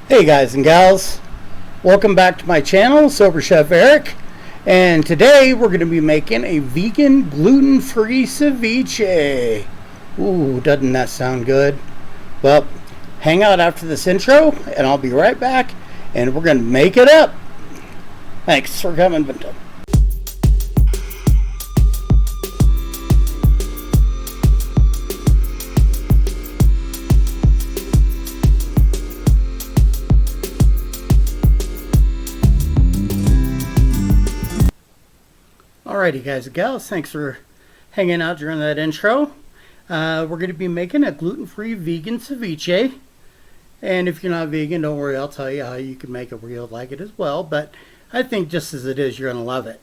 Hey guys and gals, welcome back to my channel, Sober Chef Eric, and today we're going to be making a vegan gluten-free ceviche. Ooh, doesn't that sound good? Well, hang out after this intro and I'll be right back and we're going to make it up. Thanks for coming, Vinto. Alrighty guys and gals, thanks for hanging out during that intro. We're going to be making a gluten-free vegan ceviche. And if you're not vegan, don't worry, I'll tell you how you can make it where you'll like it as well. But I think just as it is, you're going to love it.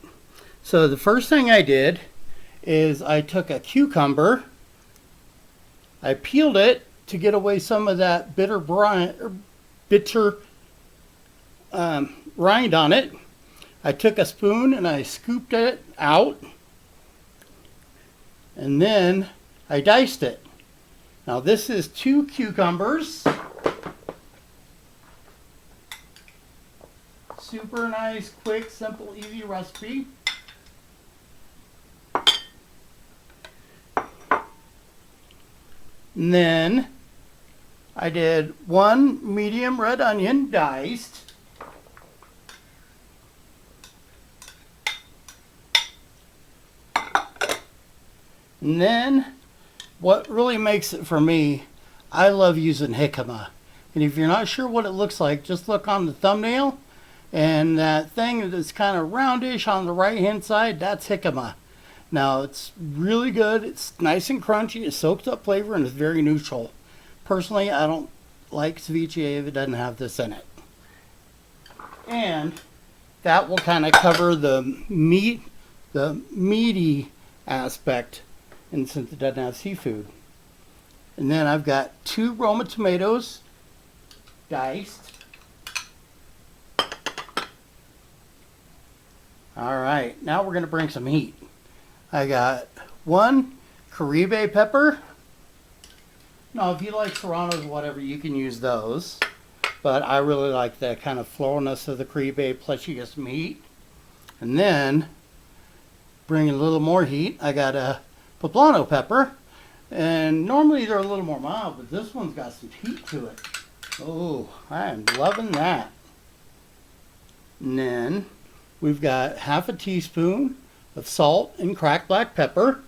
So the first thing I did is I took a cucumber. I peeled it to get away some of that bitter rind on it. I took a spoon and I scooped it out, and then I diced it. Now this is 2 cucumbers. Super nice, quick, simple, easy recipe. And then I did 1 medium red onion diced. And then, what really makes it for me, I love using jicama. And if you're not sure what it looks like, just look on the thumbnail. And that thing that's kind of roundish on the right hand side, that's jicama. Now, it's really good. It's nice and crunchy. It soaks up flavor and it's very neutral. Personally, I don't like ceviche if it doesn't have this in it. And that will kind of cover the meaty aspect. And since it doesn't have seafood. And then I've got 2 Roma tomatoes diced. Alright, now we're going to bring some heat. I got 1 Caribe pepper. Now if you like serranos or whatever, you can use those. But I really like the kind of floralness of the Caribe, plus you get some heat. And then, bringing a little more heat, I got a Poblano pepper, and normally they're a little more mild, but this one's got some heat to it. Oh, I am loving that. And then we've got half a teaspoon of salt and cracked black pepper.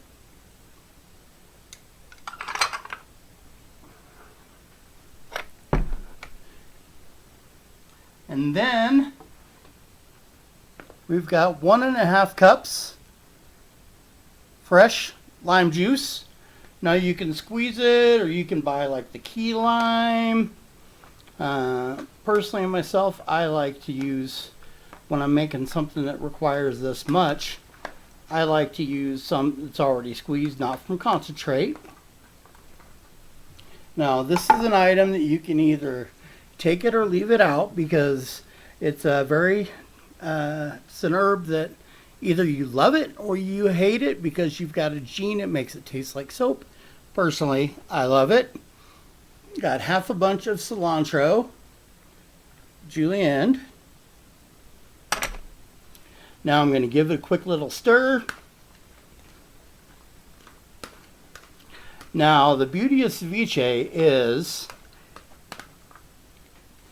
And then we've got 1.5 cups fresh lime juice. Now you can squeeze it or you can buy like the key lime. Personally myself, I like to use, when I'm making something that requires this much, I like to use some that's already squeezed, not from concentrate. Now this is an item that you can either take it or leave it out because it's a very, it's an herb that either you love it or you hate it because you've got a gene that makes it taste like soap. Personally, I love it. Got half a bunch of cilantro, julienned. Now I'm going to give it a quick little stir. Now the beauty of ceviche is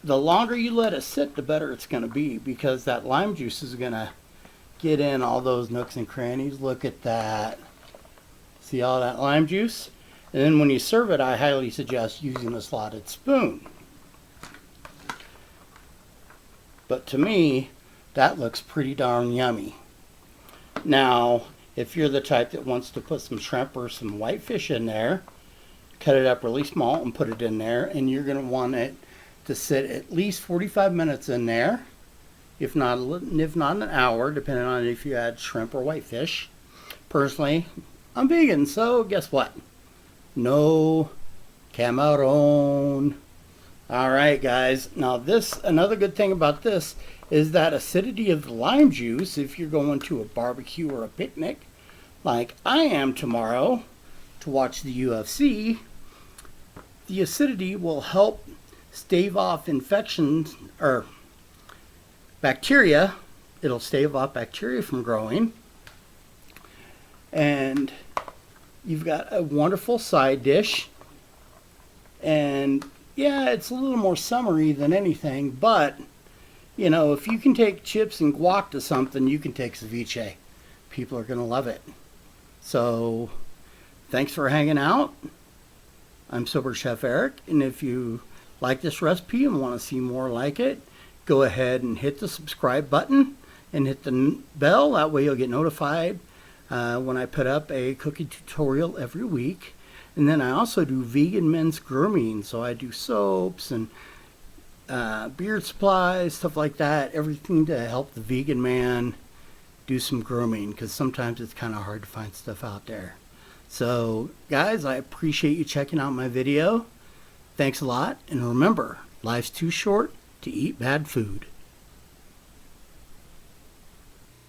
the longer you let it sit, the better it's going to be because that lime juice is going to get in all those nooks and crannies. Look at that. See all that lime juice? And then when you serve it, I highly suggest using a slotted spoon. But to me, that looks pretty darn yummy. Now, if you're the type that wants to put some shrimp or some whitefish in there, cut it up really small and put it in there, and you're going to want it to sit at least 45 minutes in there. If not an hour, depending on if you add shrimp or whitefish. Personally, I'm vegan, so guess what? No camarón. Alright guys, now another good thing about this is that acidity of the lime juice, if you're going to a barbecue or a picnic, like I am tomorrow to watch the UFC, the acidity will help stave off infections or bacteria. It'll stave off bacteria from growing. And you've got a wonderful side dish. And yeah, it's a little more summery than anything, but you know, if you can take chips and guac to something, you can take ceviche. People are going to love it. So, thanks for hanging out. I'm Sober Chef Eric, and if you like this recipe and want to see more like it, go ahead and hit the subscribe button and hit the bell. That way you'll get notified when I put up a cooking tutorial every week. And then I also do vegan men's grooming, so I do soaps and beard supplies, stuff like that, everything to help the vegan man do some grooming, because sometimes it's kind of hard to find stuff out there. So guys, I appreciate you checking out my video. Thanks a lot, and remember, life's too short to eat bad food.